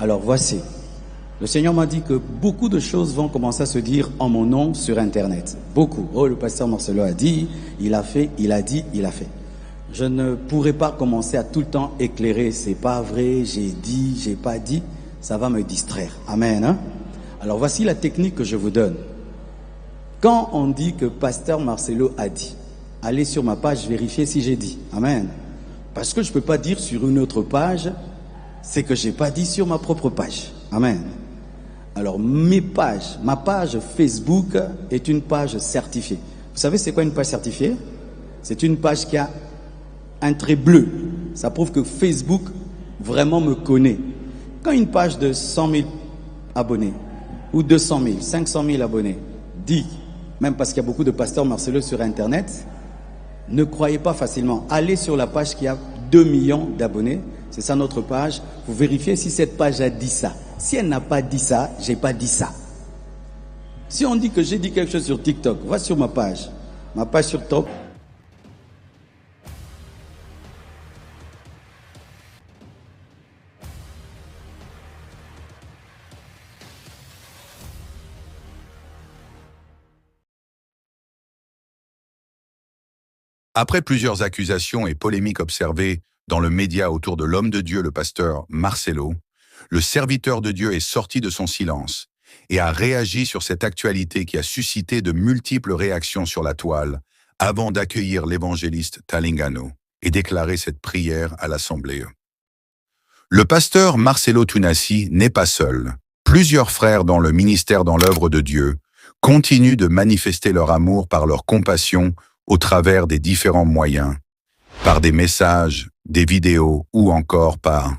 Alors voici, le Seigneur m'a dit que beaucoup de choses vont commencer à se dire en mon nom sur Internet. Beaucoup. Oh, le pasteur Marcelo a dit, il a fait, il a dit, il a fait. Je ne pourrai pas commencer à tout le temps éclairer. C'est pas vrai, j'ai dit, j'ai pas dit. Ça va me distraire. Amen. Hein? Alors voici la technique que je vous donne. Quand on dit que pasteur Marcelo a dit, allez sur ma page vérifier si j'ai dit. Amen. Parce que je ne peux pas dire sur une autre page, c'est que je n'ai pas dit sur ma propre page. Amen. Alors mes pages, ma page Facebook est une page certifiée. Vous savez c'est quoi une page certifiée? C'est une page qui a un trait bleu. Ça prouve que Facebook vraiment me connaît. Quand une page de 100 000 abonnés, ou 200 000, 500 000 abonnés, dit, même parce qu'il y a beaucoup de pasteurs Marcelo sur Internet, ne croyez pas facilement. Allez sur la page qui a 2 millions d'abonnés. C'est ça notre page. Vous vérifiez si cette page a dit ça. Si elle n'a pas dit ça, j'ai pas dit ça. Si on dit que j'ai dit quelque chose sur TikTok, va sur ma page. Ma page sur TikTok. Après plusieurs accusations et polémiques observées dans le média autour de l'homme de Dieu, le pasteur Marcelo, le serviteur de Dieu est sorti de son silence et a réagi sur cette actualité qui a suscité de multiples réactions sur la toile avant d'accueillir l'évangéliste Talingano et déclarer cette prière à l'Assemblée. Le pasteur Marcelo Tunasi n'est pas seul. Plusieurs frères dans le ministère dans l'œuvre de Dieu continuent de manifester leur amour par leur compassion au travers des différents moyens, par des messages, des vidéos ou encore par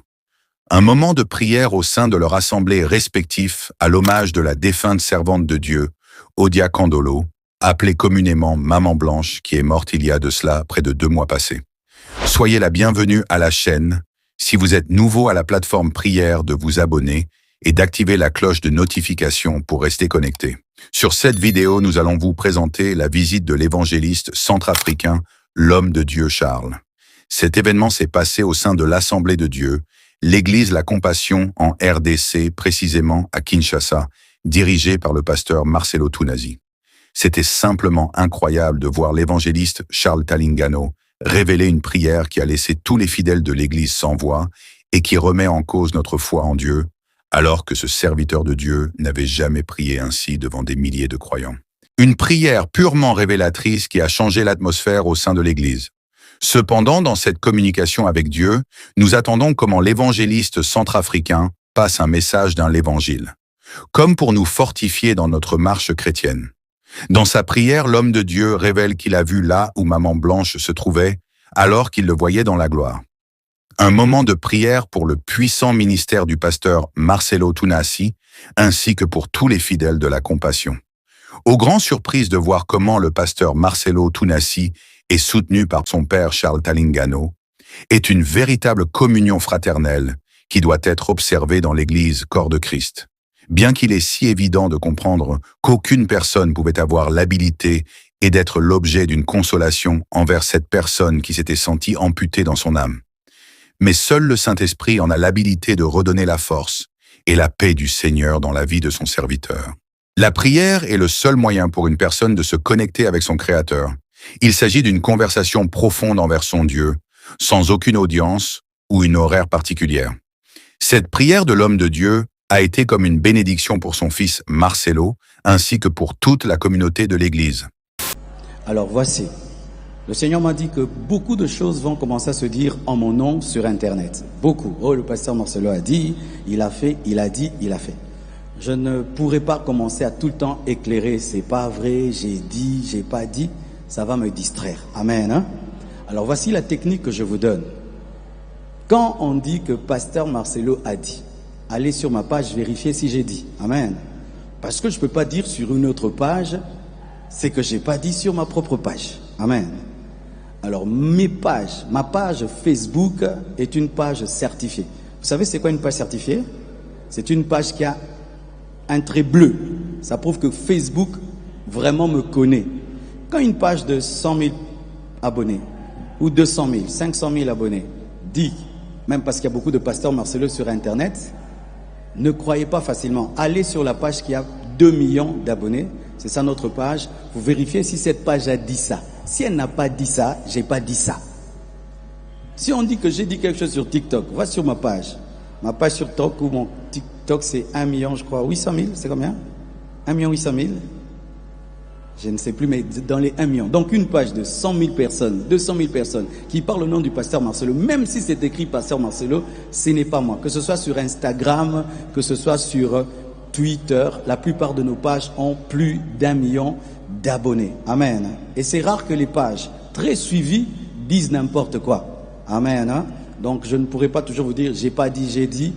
un moment de prière au sein de leur assemblée respectif à l'hommage de la défunte servante de Dieu, Odia Kandolo, appelée communément Maman Blanche, qui est morte il y a de cela près de 2 mois passés. Soyez la bienvenue à la chaîne. Si vous êtes nouveau à la plateforme prière, de vous abonner et d'activer la cloche de notification pour rester connecté. Sur cette vidéo, nous allons vous présenter la visite de l'évangéliste centrafricain, l'homme de Dieu Charles. Cet événement s'est passé au sein de l'Assemblée de Dieu, l'église La Compassion en RDC, précisément à Kinshasa, dirigée par le pasteur Marcelo Tunasi. C'était simplement incroyable de voir l'évangéliste Charles Talingano révéler une prière qui a laissé tous les fidèles de l'église sans voix et qui remet en cause notre foi en Dieu, alors que ce serviteur de Dieu n'avait jamais prié ainsi devant des milliers de croyants. Une prière purement révélatrice qui a changé l'atmosphère au sein de l'Église. Cependant, dans cette communication avec Dieu, nous attendons comment l'évangéliste centrafricain passe un message d'un l'Évangile, comme pour nous fortifier dans notre marche chrétienne. Dans sa prière, l'homme de Dieu révèle qu'il a vu là où Maman Blanche se trouvait, alors qu'il le voyait dans la gloire. Un moment de prière pour le puissant ministère du pasteur Marcelo Tunasi, ainsi que pour tous les fidèles de la compassion. Aux grandes surprises de voir comment le pasteur Marcelo Tunasi est soutenu par son père Charles Talingano, est une véritable communion fraternelle qui doit être observée dans l'Église corps de Christ. Bien qu'il est si évident de comprendre qu'aucune personne pouvait avoir l'habilité et d'être l'objet d'une consolation envers cette personne qui s'était sentie amputée dans son âme. Mais seul le Saint-Esprit en a l'habilité de redonner la force et la paix du Seigneur dans la vie de son serviteur. La prière est le seul moyen pour une personne de se connecter avec son Créateur. Il s'agit d'une conversation profonde envers son Dieu, sans aucune audience ou une horaire particulière. Cette prière de l'homme de Dieu a été comme une bénédiction pour son fils Marcelo, ainsi que pour toute la communauté de l'Église. Alors voici. Le Seigneur m'a dit que beaucoup de choses vont commencer à se dire en mon nom sur Internet. Beaucoup. Oh, le pasteur Marcelo a dit, il a fait, il a dit, il a fait. Je ne pourrai pas commencer à tout le temps éclairer. C'est pas vrai, j'ai dit, j'ai pas dit. Ça va me distraire. Amen. Hein? Alors voici la technique que je vous donne. Quand on dit que pasteur Marcelo a dit, allez sur ma page vérifier si j'ai dit. Amen. Parce que je ne peux pas dire sur une autre page, c'est que j'ai pas dit sur ma propre page. Amen. Alors mes pages, ma page Facebook est une page certifiée. Vous savez c'est quoi une page certifiée? C'est une page qui a un trait bleu. Ça prouve que Facebook vraiment me connaît. Quand une page de 100 000 abonnés, ou 200 000, 500 000 abonnés, dit, même parce qu'il y a beaucoup de pasteurs Marcelo sur Internet, Ne croyez pas facilement. Allez sur la page qui a 2 millions d'abonnés. C'est ça notre page. Vous vérifiez si cette page a dit ça. Si elle n'a pas dit ça, j'ai pas dit ça. Si on dit que j'ai dit quelque chose sur TikTok, va sur ma page. Ma page sur TikTok ou mon TikTok, c'est 1 million, je crois, 800 000, c'est combien? 1 800 000. Je ne sais plus, mais dans les 1 million. Donc une page de 100 000 personnes, 200 000 personnes qui parlent au nom du pasteur Marcelo, même si c'est écrit pasteur Marcelo, ce n'est pas moi. Que ce soit sur Instagram, que ce soit sur Twitter, la plupart de nos pages ont plus d'1 million d'abonnés. Amen. Et c'est rare que les pages très suivies disent n'importe quoi. Amen. Hein? Donc je ne pourrais pas toujours vous dire, j'ai pas dit, j'ai dit.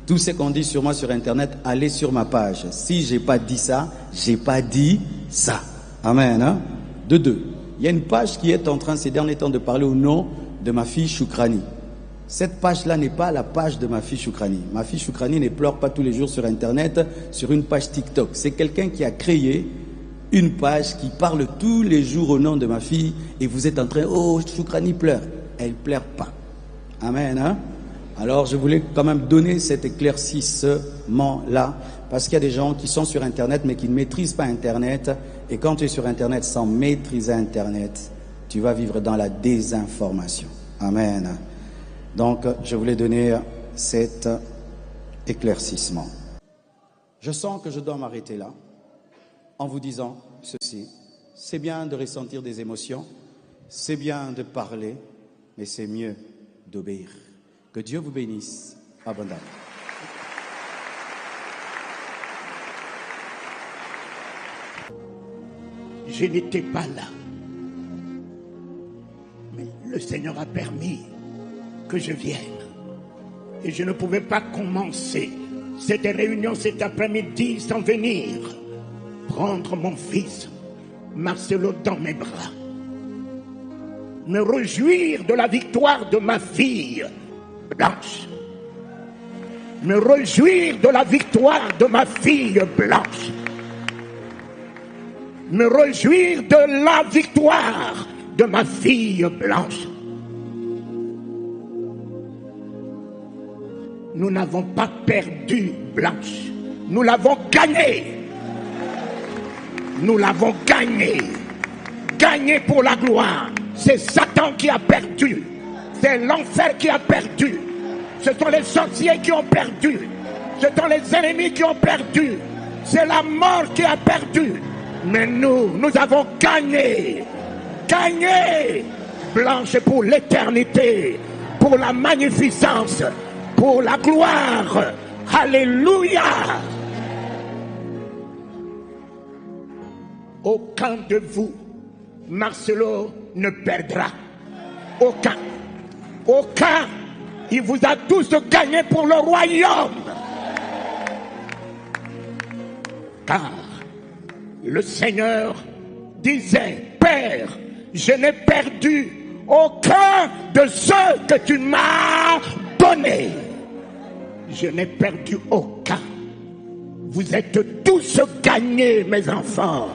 Tout ce qu'on dit sur moi sur Internet, allez sur ma page. Si j'ai pas dit ça, j'ai pas dit ça. Amen. Hein? De deux. Il y a une page qui est en train ces derniers temps de parler au nom de ma fille Choukrani. Cette page-là n'est pas la page de ma fille Choukrani. Ma fille Choukrani ne pleure pas tous les jours sur Internet, sur une page TikTok. C'est quelqu'un qui a créé une page qui parle tous les jours au nom de ma fille et vous êtes en train, oh, Choukrani pleure. Elle pleure pas. Amen. Hein? Alors je voulais quand même donner cet éclaircissement-là parce qu'il y a des gens qui sont sur Internet mais qui ne maîtrisent pas Internet. Et quand tu es sur Internet sans maîtriser Internet, tu vas vivre dans la désinformation. Amen. Donc, je voulais donner cet éclaircissement. Je sens que je dois m'arrêter là en vous disant ceci. C'est bien de ressentir des émotions, c'est bien de parler, mais c'est mieux d'obéir. Que Dieu vous bénisse abondamment. Je n'étais pas là, mais le Seigneur a permis que je vienne. Et je ne pouvais pas commencer cette réunion cet après-midi sans venir prendre mon fils Marcelo dans mes bras, me réjouir de la victoire de ma fille Blanche, me réjouir de la victoire de ma fille Blanche, me réjouir de la victoire de ma fille Blanche. Nous n'avons pas perdu Blanche. Nous l'avons gagnée. Nous l'avons gagnée. Gagnée pour la gloire. C'est Satan qui a perdu. C'est l'enfer qui a perdu. Ce sont les sorciers qui ont perdu. Ce sont les ennemis qui ont perdu. C'est la mort qui a perdu. Mais nous avons gagné. Gagné. Blanche pour l'éternité. Pour la magnificence. Pour la gloire. Alléluia. Aucun de vous, Marcelo, ne perdra. Aucun. Aucun. Il vous a tous gagné pour le royaume. Car le Seigneur disait, Père, je n'ai perdu aucun de ceux que tu m'as donné. Je n'ai perdu aucun. Vous êtes tous gagnés, mes enfants.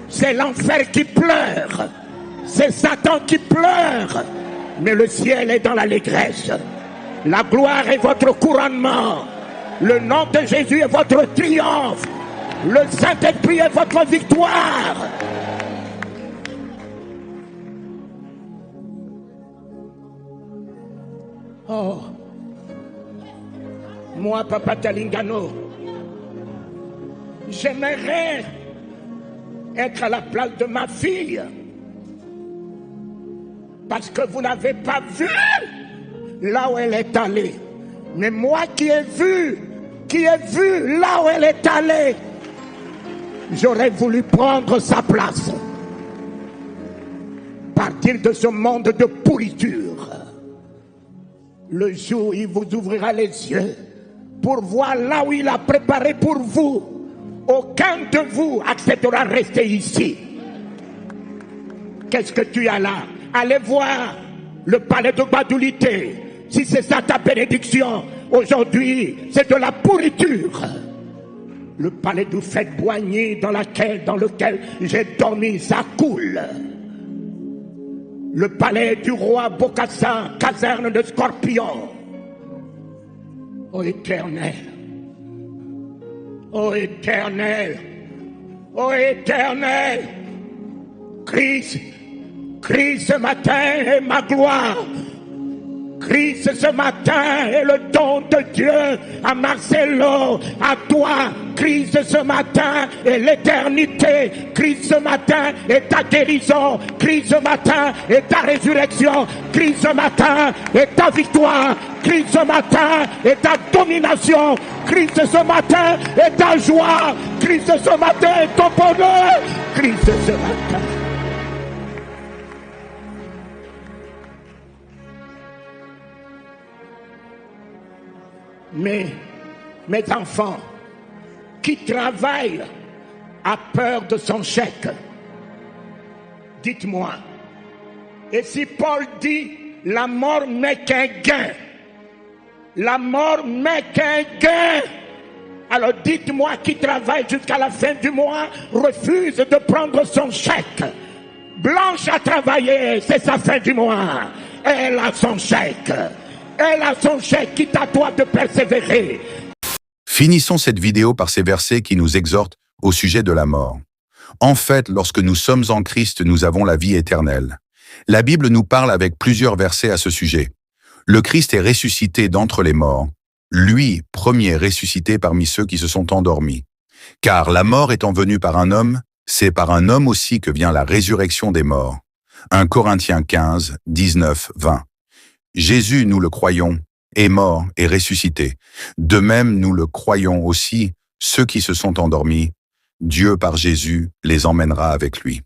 C'est l'enfer qui pleure. C'est Satan qui pleure. Mais le ciel est dans l'allégresse. La gloire est votre couronnement. Le nom de Jésus est votre triomphe. Le Saint-Esprit est votre victoire. Oh, moi, Papa Talingano, j'aimerais être à la place de ma fille. Parce que vous n'avez pas vu là où elle est allée. Mais moi qui ai vu là où elle est allée, j'aurais voulu prendre sa place. Partir de ce monde de pourriture. Le jour où il vous ouvrira les yeux pour voir là où il a préparé pour vous, aucun de vous acceptera de rester ici. Qu'est-ce que tu as là? Allez voir le palais de Badoulité. Si c'est ça ta bénédiction, aujourd'hui, c'est de la pourriture. Le palais du Fait-Boigny dans lequel j'ai dormi, ça coule. Le palais du roi Bokassa, caserne de scorpions. Ô Éternel, ô Éternel, ô Éternel, Christ ce matin est ma gloire. Christ ce matin est le don de Dieu à Marcelo, à toi. Christ ce matin est l'éternité. Christ ce matin est ta guérison. Christ ce matin est ta résurrection. Christ ce matin est ta victoire. Christ ce matin est ta domination. Christ ce matin est ta joie. Christ ce matin est ton bonheur. Christ ce matin. Mes enfants qui travaillent à peur de son chèque, dites-moi, et si Paul dit la mort n'est qu'un gain, la mort n'est qu'un gain, alors dites-moi qui travaille jusqu'à la fin du mois, refuse de prendre son chèque. Blanche a travaillé, c'est sa fin du mois, elle a son chèque. Elle a son chèque, quitte à toi de persévérer. Finissons cette vidéo par ces versets qui nous exhortent au sujet de la mort. En fait, lorsque nous sommes en Christ, nous avons la vie éternelle. La Bible nous parle avec plusieurs versets à ce sujet. Le Christ est ressuscité d'entre les morts. Lui, premier ressuscité parmi ceux qui se sont endormis. Car la mort étant venue par un homme, c'est par un homme aussi que vient la résurrection des morts. 1 Corinthiens 15, 19, 20. Jésus, nous le croyons, est mort et ressuscité. De même, nous le croyons aussi, ceux qui se sont endormis. Dieu, par Jésus, les emmènera avec lui.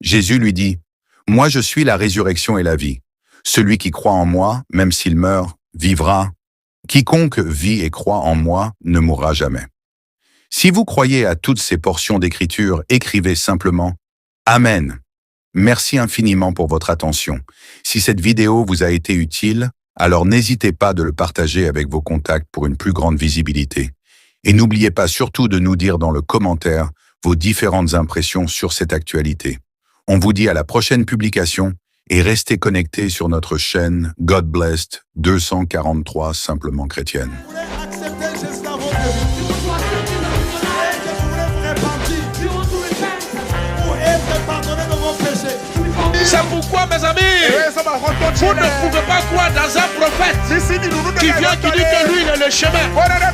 Jésus lui dit, « Moi je suis la résurrection et la vie. Celui qui croit en moi, même s'il meurt, vivra. Quiconque vit et croit en moi ne mourra jamais. » Si vous croyez à toutes ces portions d'Écriture, écrivez simplement « Amen ». Merci infiniment pour votre attention. Si cette vidéo vous a été utile, alors n'hésitez pas de le partager avec vos contacts pour une plus grande visibilité. Et n'oubliez pas surtout de nous dire dans le commentaire vos différentes impressions sur cette actualité. On vous dit à la prochaine publication et restez connectés sur notre chaîne God Blessed 243 Simplement Chrétienne. C'est pourquoi, mes amis, vous ne pouvez pas croire dans un prophète qui vient, qui dit que lui, il est le chemin.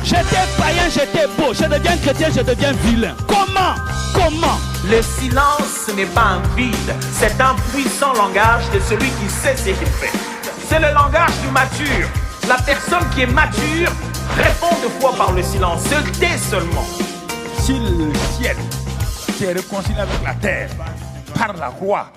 J'étais païen, j'étais beau. Je deviens chrétien, je deviens vilain. Comment? Le silence n'est pas un vide, c'est un puissant langage de celui qui sait ce qu'il fait. C'est le langage du mature. La personne qui est mature répond deux fois par le silence, se tait seulement. Si le ciel s'est réconcilié avec la terre par la croix,